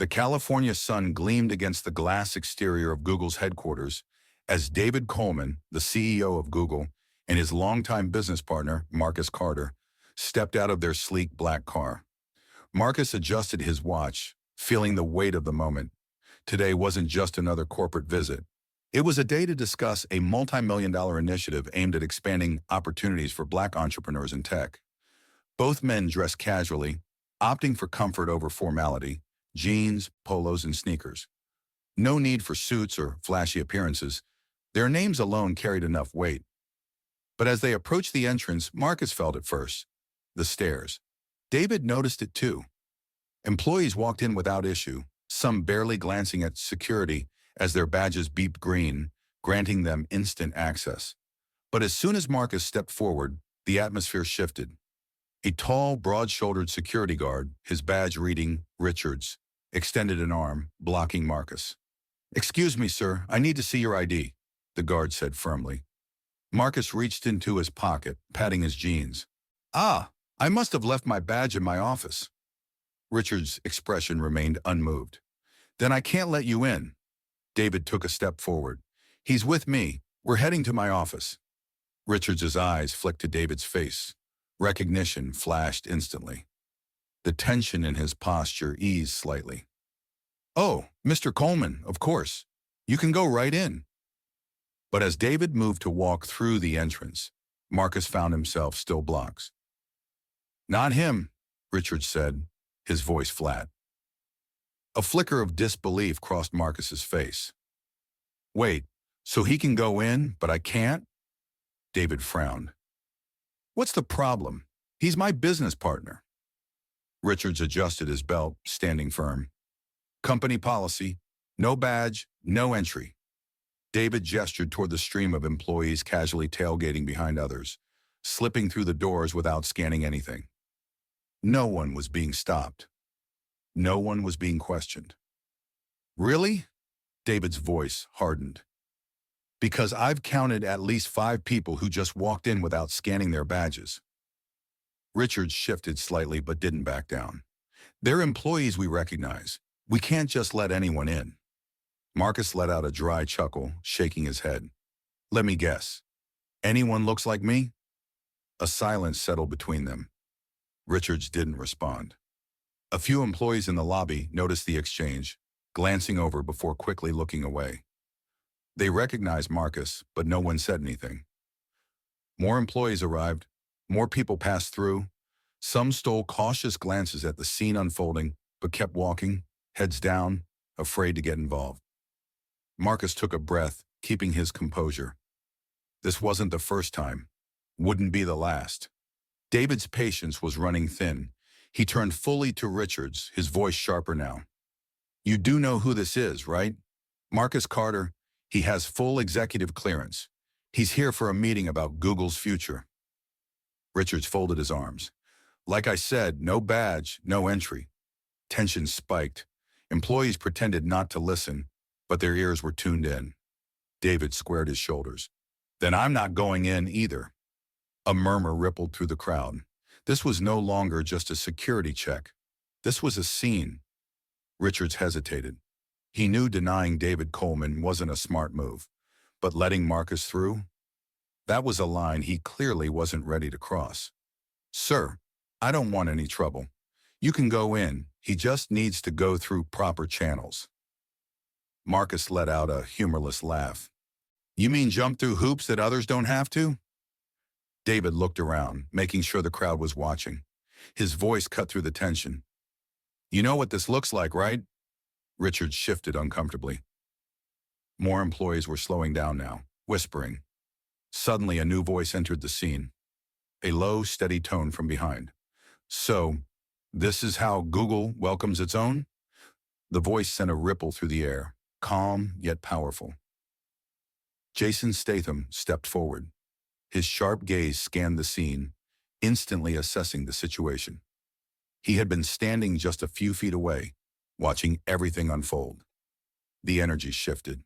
The California sun gleamed against the glass exterior of Google's headquarters as David Coleman, the CEO of Google, and his longtime business partner, Marcus Carter, stepped out of their sleek black car. Marcus adjusted his watch, feeling the weight of the moment. Today wasn't just another corporate visit. It was a day to discuss a multi-million-dollar initiative aimed at expanding opportunities for Black entrepreneurs in tech. Both men dressed casually, opting for comfort over formality, jeans, polos, and sneakers. No need for suits or flashy appearances. Their names alone carried enough weight. But as they approached the entrance, Marcus felt it first. The stares. David noticed it too. Employees walked in without issue, some barely glancing at security as their badges beeped green, granting them instant access. But as soon as Marcus stepped forward, the atmosphere shifted. A tall, broad-shouldered security guard, his badge reading Richards, extended an arm, blocking Marcus. "Excuse me, sir, I need to see your ID," the guard said firmly. Marcus reached into his pocket, patting his jeans. "Ah, I must have left my badge in my office." Richards' expression remained unmoved. "Then I can't let you in." David took a step forward. "He's with me. We're heading to my office." Richards' eyes flicked to David's face. Recognition flashed instantly. The tension in his posture eased slightly. "Oh, Mr. Coleman, of course. You can go right in." But as David moved to walk through the entrance, Marcus found himself still blocks. "Not him," Richards said, his voice flat. A flicker of disbelief crossed Marcus's face. "Wait, so he can go in, but I can't?" David frowned. "What's the problem? He's my business partner." Richards adjusted his belt, standing firm. "Company policy, no badge, no entry." David gestured toward the stream of employees casually tailgating behind others, slipping through the doors without scanning anything. No one was being stopped. No one was being questioned. "Really?" David's voice hardened. "Because I've counted at least 5 people who just walked in without scanning their badges." Richards shifted slightly but didn't back down. "They're employees we recognize. We can't just let anyone in." Marcus let out a dry chuckle, shaking his head. "Let me guess. Anyone looks like me?" A silence settled between them. Richards didn't respond. A few employees in the lobby noticed the exchange, glancing over before quickly looking away. They recognized Marcus, but no one said anything. More employees arrived. More people passed through. Some stole cautious glances at the scene unfolding, but kept walking, heads down, afraid to get involved. Marcus took a breath, keeping his composure. This wasn't the first time. Wouldn't be the last. David's patience was running thin. He turned fully to Richards, his voice sharper now. "You do know who this is, right? Marcus Carter. He has full executive clearance. He's here for a meeting about Google's future." Richards folded his arms. "Like I said, no badge, no entry." Tension spiked. Employees pretended not to listen, but their ears were tuned in. David squared his shoulders. "Then I'm not going in either." A murmur rippled through the crowd. This was no longer just a security check. This was a scene. Richards hesitated. He knew denying David Coleman wasn't a smart move, but letting Marcus through? That was a line he clearly wasn't ready to cross. "Sir, I don't want any trouble. You can go in. He just needs to go through proper channels." Marcus let out a humorless laugh. "You mean jump through hoops that others don't have to?" David looked around, making sure the crowd was watching. His voice cut through the tension. "You know what this looks like, right?" Richard shifted uncomfortably. More employees were slowing down now, whispering. Suddenly, a new voice entered the scene. A low, steady tone from behind. "So, this is how Google welcomes its own?" The voice sent a ripple through the air, calm yet powerful. Jason Statham stepped forward. His sharp gaze scanned the scene, instantly assessing the situation. He had been standing just a few feet away, watching everything unfold. The energy shifted.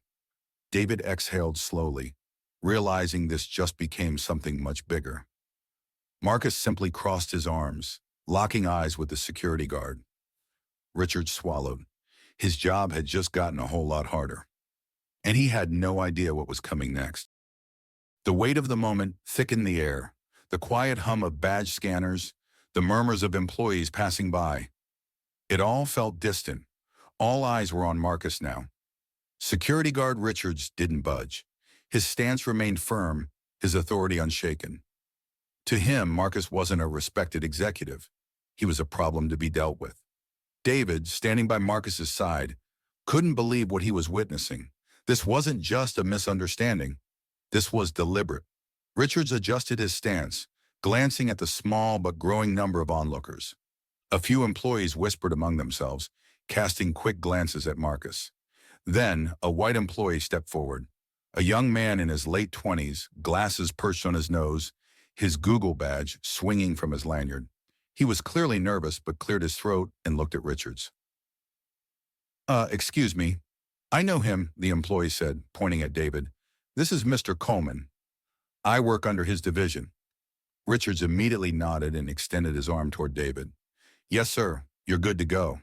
David exhaled slowly, realizing this just became something much bigger. Marcus simply crossed his arms, locking eyes with the security guard. Richard swallowed. His job had just gotten a whole lot harder, and he had no idea what was coming next. The weight of the moment thickened the air, the quiet hum of badge scanners, the murmurs of employees passing by. It all felt distant. All eyes were on Marcus now. Security guard Richards didn't budge. His stance remained firm, his authority unshaken. To him, Marcus wasn't a respected executive. He was a problem to be dealt with. David, standing by Marcus's side, couldn't believe what he was witnessing. This wasn't just a misunderstanding. This was deliberate. Richards adjusted his stance, glancing at the small but growing number of onlookers. A few employees whispered among themselves, casting quick glances at Marcus. Then, a white employee stepped forward. A young man in his late 20s, glasses perched on his nose, his Google badge swinging from his lanyard. He was clearly nervous, but cleared his throat and looked at Richards. Excuse me. I know him, the employee said, pointing at David. This is Mr. Coleman. I work under his division. Richards immediately nodded and extended his arm toward David. Yes, sir. You're good to go.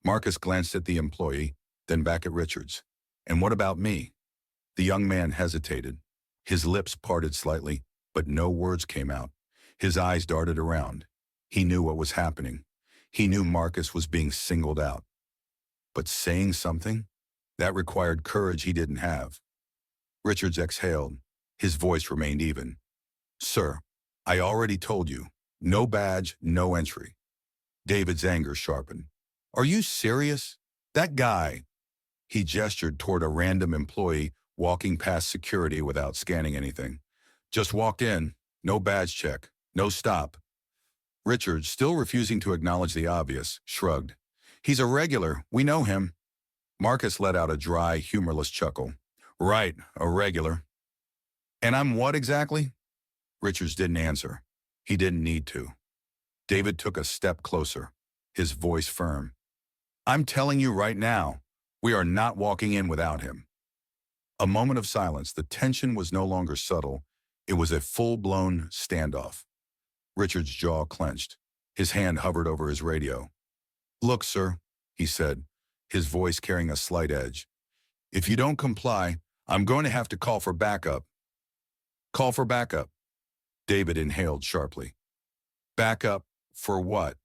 Marcus glanced at the employee, then back at Richards. And what about me? The young man hesitated. His lips parted slightly, but no words came out. His eyes darted around. He knew what was happening. He knew Marcus was being singled out. But saying something? That required courage he didn't have. Richards exhaled. His voice remained even. Sir, I already told you. No badge, no entry. David's anger sharpened. Are you serious? That guy. He gestured toward a random employee walking past security without scanning anything. Just walked in. No badge check. No stop. Richards, still refusing to acknowledge the obvious, shrugged. He's a regular. We know him. Marcus let out a dry, humorless chuckle. Right, a regular. And I'm what exactly? Richards didn't answer. He didn't need to. David took a step closer, his voice firm. I'm telling you right now, we are not walking in without him. A moment of silence. The tension was no longer subtle. It was a full-blown standoff. Richard's jaw clenched. His hand hovered over his radio. Look, sir, he said, his voice carrying a slight edge. If you don't comply, I'm going to have to call for backup. Call for backup. David inhaled sharply. Backup for what?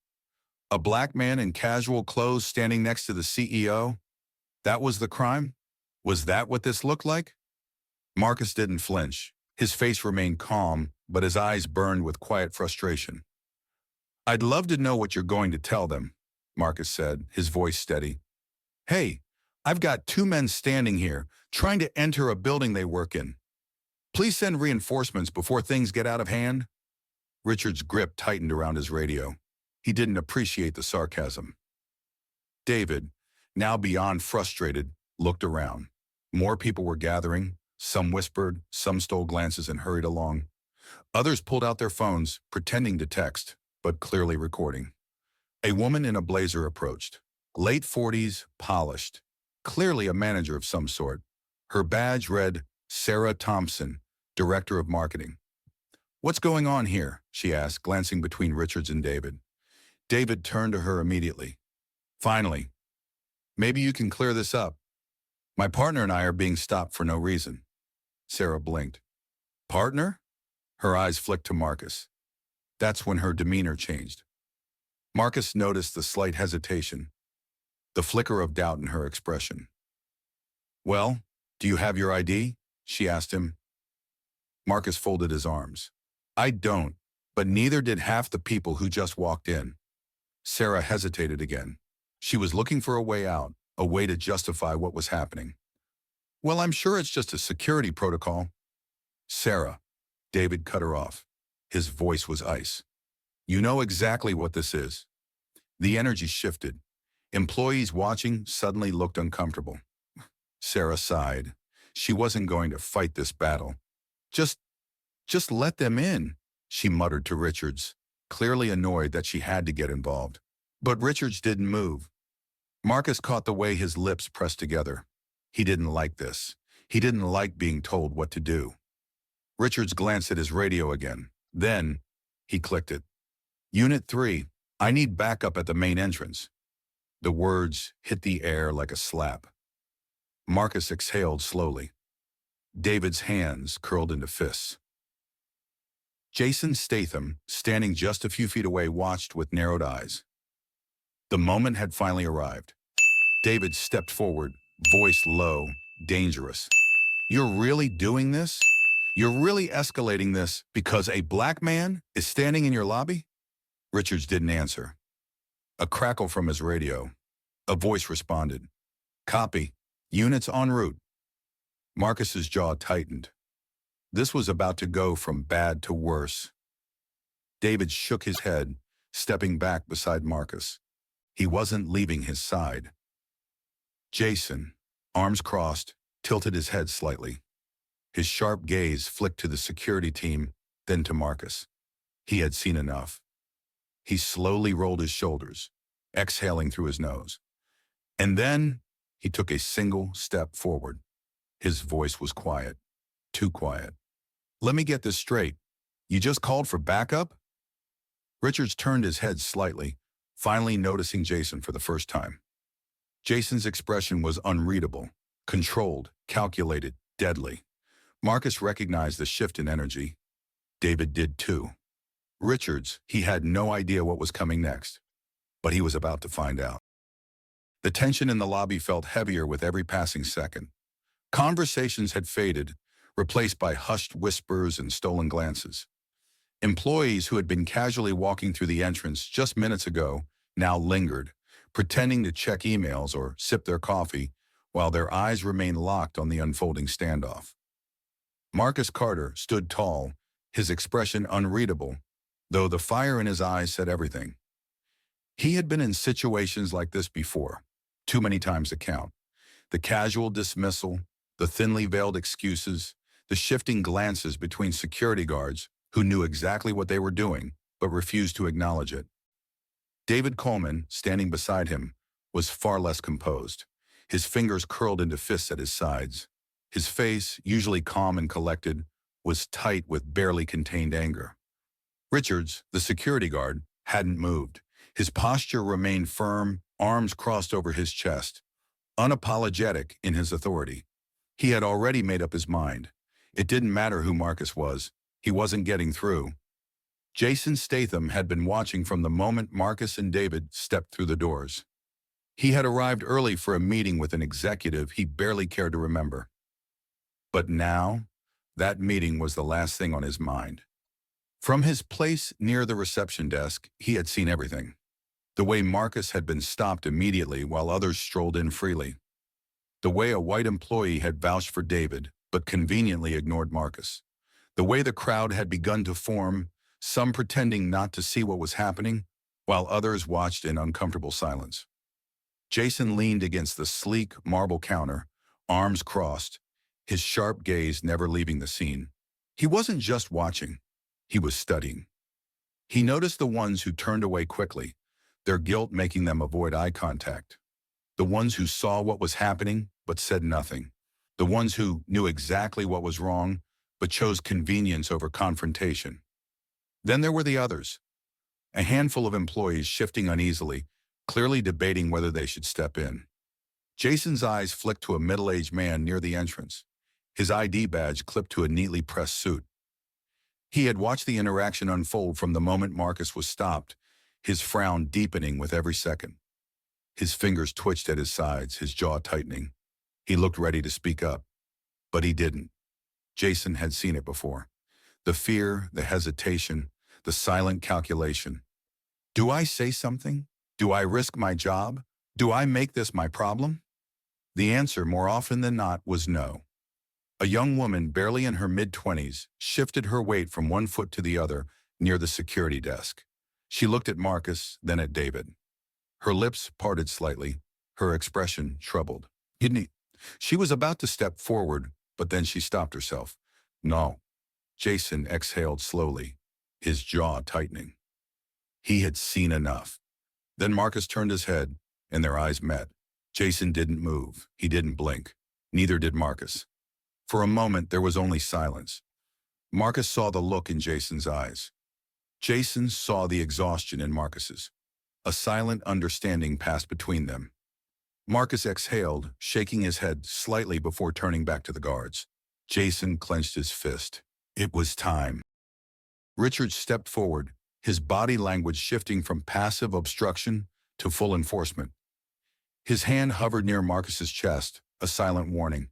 A black man in casual clothes standing next to the CEO? That was the crime? Was that what this looked like? Marcus didn't flinch. His face remained calm, but his eyes burned with quiet frustration. I'd love to know what you're going to tell them, Marcus said, his voice steady. Hey, I've got two men standing here, trying to enter a building they work in. Please send reinforcements before things get out of hand. Richard's grip tightened around his radio. He didn't appreciate the sarcasm. David, now beyond frustrated, looked around. More people were gathering. Some whispered, some stole glances and hurried along. Others pulled out their phones, pretending to text, but clearly recording. A woman in a blazer approached. Late 40s, polished. Clearly a manager of some sort. Her badge read, Sarah Thompson, Director of Marketing. What's going on here? She asked, glancing between Richards and David. David turned to her immediately. Finally, maybe you can clear this up. My partner and I are being stopped for no reason. Sarah blinked. Partner? Her eyes flicked to Marcus. That's when her demeanor changed. Marcus noticed the slight hesitation, the flicker of doubt in her expression. Well, do you have your ID? She asked him. Marcus folded his arms. I don't, but neither did half the people who just walked in. Sarah hesitated again. She was looking for a way out, a way to justify what was happening. Well, I'm sure it's just a security protocol. Sarah, David cut her off. His voice was ice. You know exactly what this is. The energy shifted. Employees watching suddenly looked uncomfortable. Sarah sighed. She wasn't going to fight this battle. Just let them in, she muttered to Richards, clearly annoyed that she had to get involved. But Richards didn't move. Marcus caught the way his lips pressed together. He didn't like this. He didn't like being told what to do. Richards glanced at his radio again. Then, he clicked it. Unit 3, I need backup at the main entrance. The words hit the air like a slap. Marcus exhaled slowly. David's hands curled into fists. Jason Statham, standing just a few feet away, watched with narrowed eyes. The moment had finally arrived. David stepped forward, voice low, dangerous. "You're really doing this? You're really escalating this because a black man is standing in your lobby?" Richards didn't answer. A crackle from his radio. A voice responded. "Copy. Units en route." Marcus's jaw tightened. This was about to go from bad to worse. David shook his head, stepping back beside Marcus. He wasn't leaving his side. Jason, arms crossed, tilted his head slightly. His sharp gaze flicked to the security team, then to Marcus. He had seen enough. He slowly rolled his shoulders, exhaling through his nose. And then he took a single step forward. His voice was quiet, too quiet. "Let me get this straight. You just called for backup?" Richards turned his head slightly, finally noticing Jason for the first time. Jason's expression was unreadable, controlled, calculated, deadly. Marcus recognized the shift in energy. David did too. Richards, he had no idea what was coming next, but he was about to find out. The tension in the lobby felt heavier with every passing second. Conversations had faded, replaced by hushed whispers and stolen glances. Employees who had been casually walking through the entrance just minutes ago now lingered, pretending to check emails or sip their coffee while their eyes remained locked on the unfolding standoff. Marcus Carter stood tall, his expression unreadable, though the fire in his eyes said everything. He had been in situations like this before, too many times to count. The casual dismissal, the thinly veiled excuses, the shifting glances between security guards who knew exactly what they were doing but refused to acknowledge it. David Coleman, standing beside him, was far less composed. His fingers curled into fists at his sides. His face, usually calm and collected, was tight with barely contained anger. Richards, the security guard, hadn't moved. His posture remained firm, arms crossed over his chest, unapologetic in his authority. He had already made up his mind. It didn't matter who Marcus was. He wasn't getting through. Jason Statham had been watching from the moment Marcus and David stepped through the doors. He had arrived early for a meeting with an executive he barely cared to remember. But now, that meeting was the last thing on his mind. From his place near the reception desk, he had seen everything. The way Marcus had been stopped immediately while others strolled in freely. The way a white employee had vouched for David, but conveniently ignored Marcus. The way the crowd had begun to form, some pretending not to see what was happening, while others watched in uncomfortable silence. Jason leaned against the sleek marble counter, arms crossed, his sharp gaze never leaving the scene. He wasn't just watching, he was studying. He noticed the ones who turned away quickly, their guilt making them avoid eye contact. The ones who saw what was happening but said nothing. The ones who knew exactly what was wrong but chose convenience over confrontation. Then there were the others, a handful of employees shifting uneasily, clearly debating whether they should step in. Jason's eyes flicked to a middle-aged man near the entrance, his ID badge clipped to a neatly pressed suit. He had watched the interaction unfold from the moment Marcus was stopped, his frown deepening with every second. His fingers twitched at his sides, his jaw tightening. He looked ready to speak up, but he didn't. Jason had seen it before. The fear, the hesitation, the silent calculation. Do I say something? Do I risk my job? Do I make this my problem? The answer, more often than not, was no. A young woman, barely in her mid-20s, shifted her weight from one foot to the other near the security desk. She looked at Marcus, then at David. Her lips parted slightly, her expression troubled. She was about to step forward, but then she stopped herself. No. Jason exhaled slowly, his jaw tightening. He had seen enough. Then Marcus turned his head, and their eyes met. Jason didn't move. He didn't blink. Neither did Marcus. For a moment, there was only silence. Marcus saw the look in Jason's eyes. Jason saw the exhaustion in Marcus's. A silent understanding passed between them. Marcus exhaled, shaking his head slightly before turning back to the guards. Jason clenched his fist. It was time. Richard stepped forward, his body language shifting from passive obstruction to full enforcement. His hand hovered near Marcus's chest, a silent warning.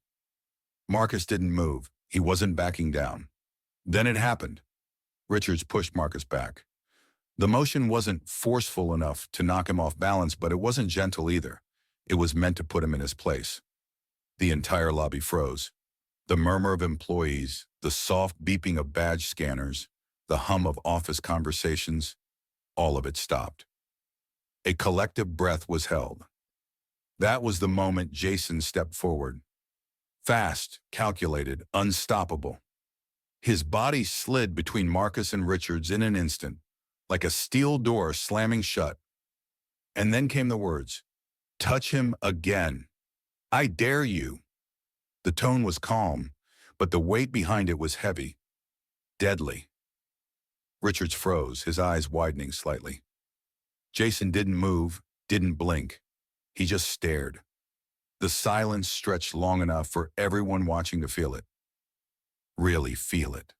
Marcus didn't move. He wasn't backing down. Then it happened. Richards pushed Marcus back. The motion wasn't forceful enough to knock him off balance, but it wasn't gentle either. It was meant to put him in his place. The entire lobby froze. The murmur of employees, the soft beeping of badge scanners, the hum of office conversations, all of it stopped. A collective breath was held. That was the moment Jason stepped forward. Fast, calculated, unstoppable. His body slid between Marcus and Richards in an instant, like a steel door slamming shut. And then came the words, "Touch him again. I dare you." The tone was calm, but the weight behind it was heavy, deadly. Richards froze, his eyes widening slightly. Jason didn't move, didn't blink. He just stared. The silence stretched long enough for everyone watching to feel it. Really feel it.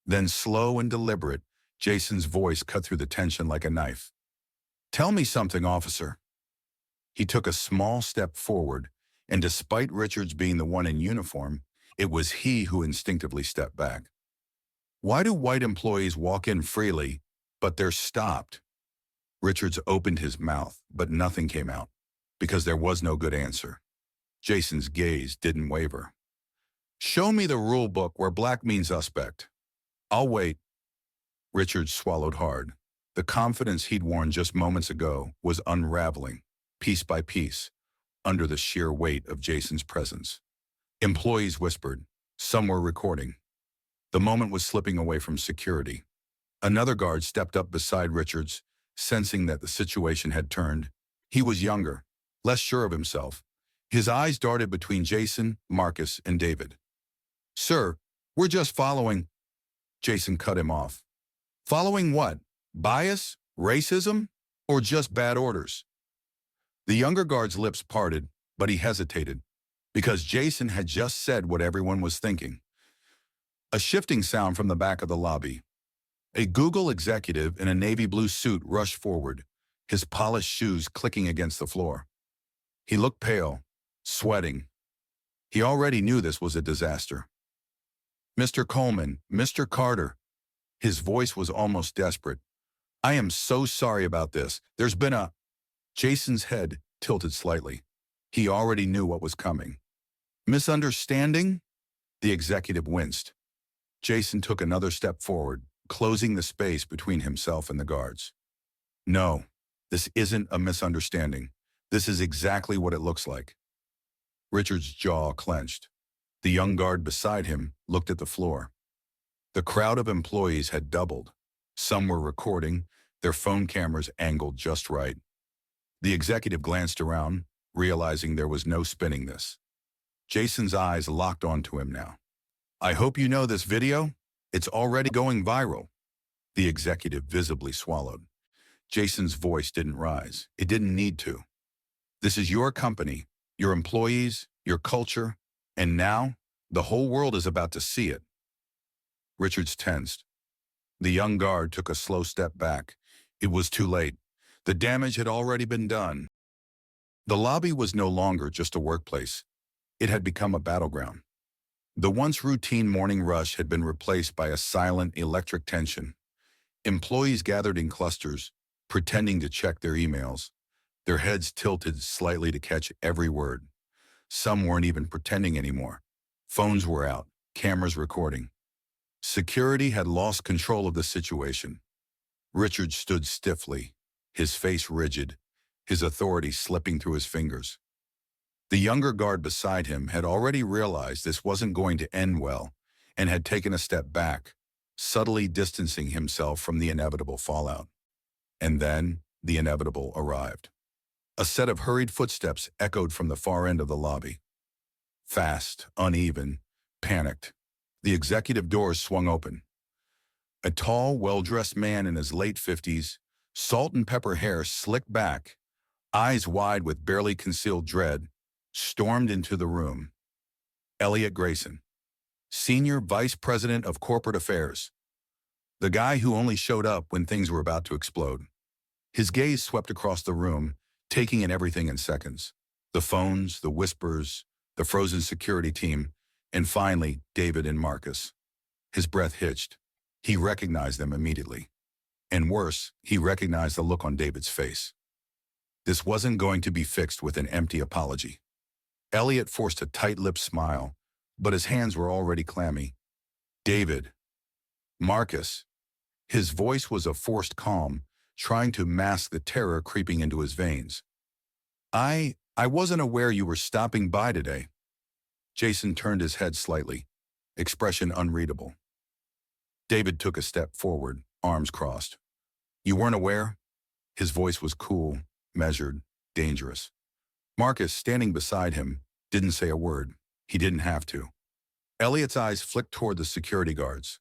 Then, slow and deliberate, Jason's voice cut through the tension like a knife. "Tell me something, officer." He took a small step forward, and despite Richards being the one in uniform, it was he who instinctively stepped back. Why do white employees walk in freely, but they're stopped? Richards opened his mouth, but nothing came out, because there was no good answer. Jason's gaze didn't waver. "Show me the rule book where black means suspect." "I'll wait." Richards swallowed hard. The confidence he'd worn just moments ago was unraveling, piece by piece, under the sheer weight of Jason's presence. Employees whispered. Some were recording. The moment was slipping away from security. Another guard stepped up beside Richards, sensing that the situation had turned. He was younger, less sure of himself. His eyes darted between Jason, Marcus, and David. "Sir, we're just following." Jason cut him off. "Following what? Bias? Racism? Or just bad orders?" The younger guard's lips parted, but he hesitated, because Jason had just said what everyone was thinking. A shifting sound from the back of the lobby. A Google executive in a navy blue suit rushed forward, his polished shoes clicking against the floor. He looked pale, sweating. He already knew this was a disaster. "Mr. Coleman, Mr. Carter." His voice was almost desperate. "I am so sorry about this. There's been a—" Jason's head tilted slightly. He already knew what was coming. "Misunderstanding?" The executive winced. Jason took another step forward, closing the space between himself and the guards. "No, this isn't a misunderstanding. This is exactly what it looks like." Richard's jaw clenched. The young guard beside him looked at the floor. The crowd of employees had doubled. Some were recording, their phone cameras angled just right. The executive glanced around, realizing there was no spinning this. Jason's eyes locked onto him now. "I hope you know this video. It's already going viral." The executive visibly swallowed. Jason's voice didn't rise. It didn't need to. "This is your company, your employees, your culture, and now the whole world is about to see it." Richards tensed. The young guard took a slow step back. It was too late. The damage had already been done. The lobby was no longer just a workplace. It had become a battleground. The once routine morning rush had been replaced by a silent electric tension. Employees gathered in clusters, pretending to check their emails, their heads tilted slightly to catch every word. Some weren't even pretending anymore. Phones were out, cameras recording. Security had lost control of the situation. Richard stood stiffly, his face rigid, his authority slipping through his fingers. The younger guard beside him had already realized this wasn't going to end well and had taken a step back, subtly distancing himself from the inevitable fallout. And then the inevitable arrived. A set of hurried footsteps echoed from the far end of the lobby. Fast, uneven, panicked. The executive doors swung open. A tall, well-dressed man in his late 50s, Salt and pepper hair slicked back, eyes wide with barely concealed dread, stormed into the room. Elliot Grayson, Senior Vice President of Corporate Affairs. The guy who only showed up when things were about to explode. His gaze swept across the room, taking in everything in seconds. The phones, the whispers, the frozen security team, and finally, David and Marcus. His breath hitched. He recognized them immediately. And worse, he recognized the look on David's face. This wasn't going to be fixed with an empty apology. Elliot forced a tight-lipped smile, but his hands were already clammy. David. Marcus. His voice was a forced calm, trying to mask the terror creeping into his veins. I wasn't aware you were stopping by today. Jason turned his head slightly, expression unreadable. David took a step forward, arms crossed. You weren't aware? His voice was cool, measured, dangerous. Marcus, standing beside him, didn't say a word. He didn't have to. Elliot's eyes flicked toward the security guards.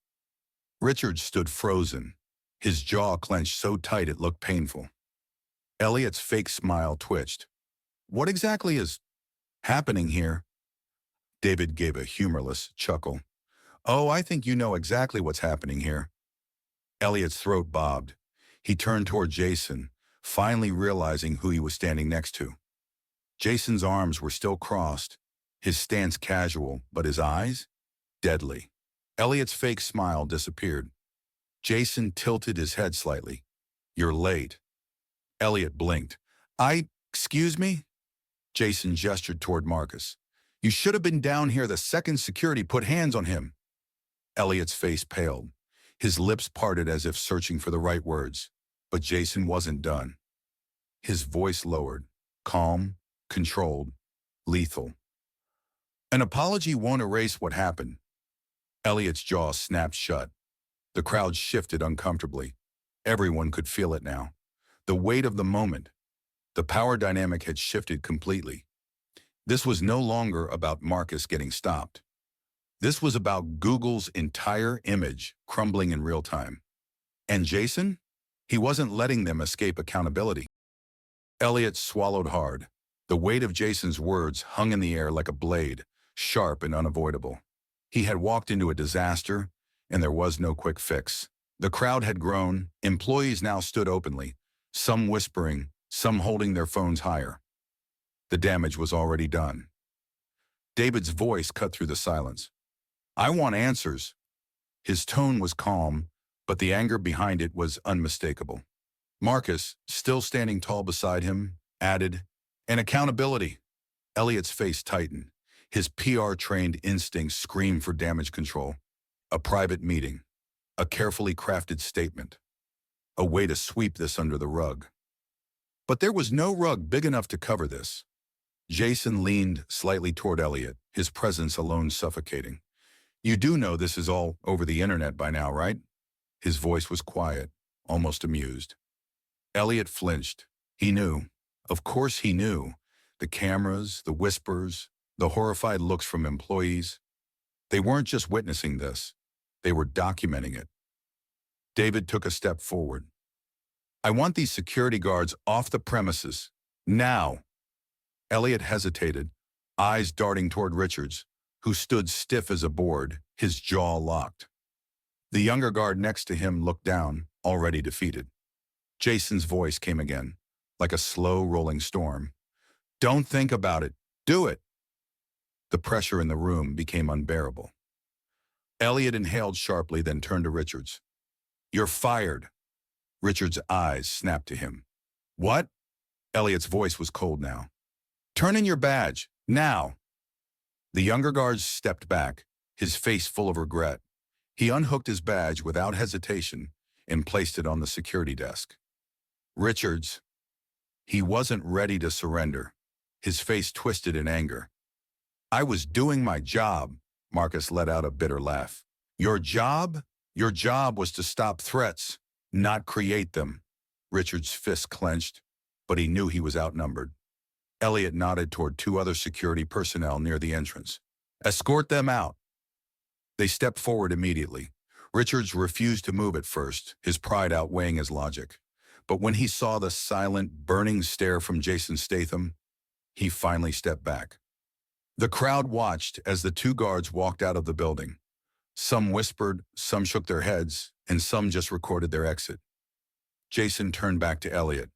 Richard stood frozen, his jaw clenched so tight it looked painful. Elliot's fake smile twitched. What exactly is happening here? David gave a humorless chuckle. Oh, I think you know exactly what's happening here. Elliot's throat bobbed. He turned toward Jason, finally realizing who he was standing next to. Jason's arms were still crossed, his stance casual, but his eyes? Deadly. Elliot's fake smile disappeared. Jason tilted his head slightly. You're late. Elliot blinked. Excuse me? Jason gestured toward Marcus. You should have been down here the second security put hands on him. Elliot's face paled. His lips parted as if searching for the right words. But Jason wasn't done. His voice lowered, calm, controlled, lethal. An apology won't erase what happened. Elliot's jaw snapped shut. The crowd shifted uncomfortably. Everyone could feel it now. The weight of the moment. The power dynamic had shifted completely. This was no longer about Marcus getting stopped. This was about Google's entire image crumbling in real time. And Jason? He wasn't letting them escape accountability. Elliot swallowed hard. The weight of Jason's words hung in the air like a blade, sharp and unavoidable. He had walked into a disaster, and there was no quick fix. The crowd had grown. Employees now stood openly, some whispering, some holding their phones higher. The damage was already done. David's voice cut through the silence. I want answers. His tone was calm, but the anger behind it was unmistakable. Marcus, still standing tall beside him, added, and accountability. Elliot's face tightened. His PR-trained instincts screamed for damage control. A private meeting. A carefully crafted statement. A way to sweep this under the rug. But there was no rug big enough to cover this. Jason leaned slightly toward Elliot, his presence alone suffocating. You do know this is all over the internet by now, right? His voice was quiet, almost amused. Elliot flinched. He knew. Of course he knew. The cameras, the whispers, the horrified looks from employees. They weren't just witnessing this. They were documenting it. David took a step forward. I want these security guards off the premises. Now. Elliot hesitated, eyes darting toward Richards, who stood stiff as a board, his jaw locked. The younger guard next to him looked down, already defeated. Jason's voice came again, like a slow rolling storm. Don't think about it. Do it. The pressure in the room became unbearable. Elliot inhaled sharply, then turned to Richards. You're fired. Richards' eyes snapped to him. What? Elliot's voice was cold now. Turn in your badge, now. The younger guard stepped back, his face full of regret. He unhooked his badge without hesitation and placed it on the security desk. Richards. He wasn't ready to surrender. His face twisted in anger. I was doing my job, Marcus let out a bitter laugh. Your job? Your job was to stop threats, not create them. Richards' fist clenched, but he knew he was outnumbered. Elliot nodded toward two other security personnel near the entrance. Escort them out. They stepped forward immediately. Richards refused to move at first, his pride outweighing his logic. But when he saw the silent, burning stare from Jason Statham, he finally stepped back. The crowd watched as the two guards walked out of the building. Some whispered, some shook their heads, and some just recorded their exit. Jason turned back to Elliot.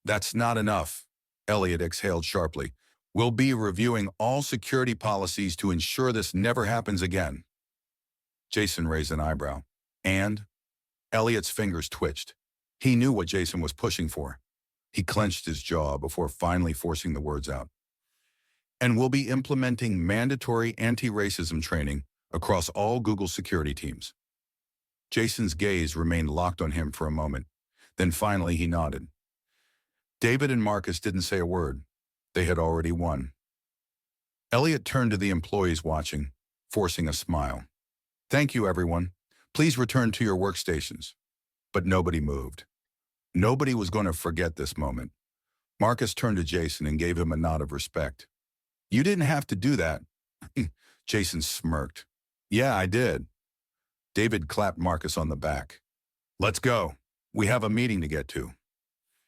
"That's not enough," Elliot exhaled sharply. "We'll be reviewing all security policies to ensure this never happens again." Jason raised an eyebrow. "And?" Elliot's fingers twitched. He knew what Jason was pushing for. He clenched his jaw before finally forcing the words out. "And we'll be implementing mandatory anti-racism training across all Google security teams." Jason's gaze remained locked on him for a moment. Then finally he nodded. David and Marcus didn't say a word. They had already won. Elliot turned to the employees watching, forcing a smile. "Thank you, everyone. Please return to your workstations." But nobody moved. Nobody was going to forget this moment. Marcus turned to Jason and gave him a nod of respect. "You didn't have to do that." Jason smirked. "Yeah, I did." David clapped Marcus on the back. "Let's go. We have a meeting to get to."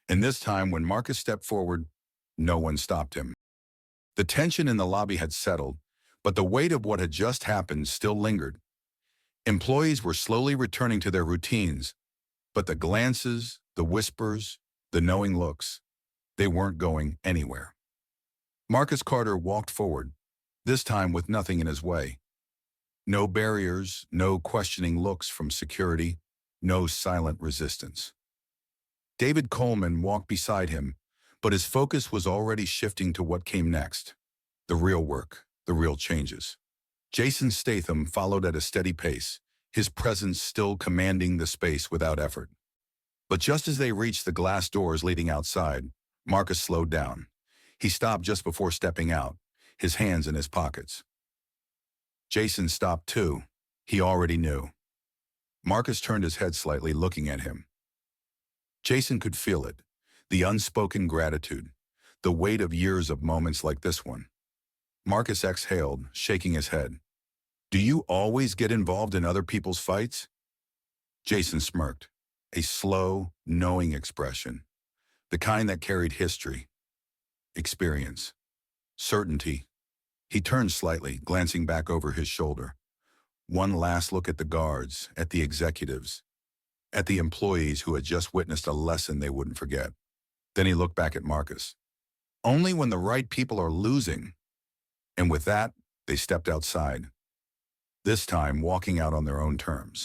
And this time, when Marcus stepped forward, no one stopped him. The tension in the lobby had settled, but the weight of what had just happened still lingered. Employees were slowly returning to their routines, but the glances, the whispers, the knowing looks, they weren't going anywhere. Marcus Carter walked forward, this time with nothing in his way. No barriers, no questioning looks from security, no silent resistance. David Coleman walked beside him, but his focus was already shifting to what came next. The real work, the real changes. Jason Statham followed at a steady pace, his presence still commanding the space without effort. But just as they reached the glass doors leading outside, Marcus slowed down. He stopped just before stepping out, his hands in his pockets. Jason stopped too. He already knew. Marcus turned his head slightly, looking at him. Jason could feel it, the unspoken gratitude, the weight of years of moments like this one. Marcus exhaled, shaking his head. "Do you always get involved in other people's fights?" Jason smirked, a slow, knowing expression, the kind that carried history, experience, certainty. He turned slightly, glancing back over his shoulder. One last look at the guards, at the executives, at the employees who had just witnessed a lesson they wouldn't forget. Then he looked back at Marcus. "Only when the right people are losing." And with that, they stepped outside, this time walking out on their own terms.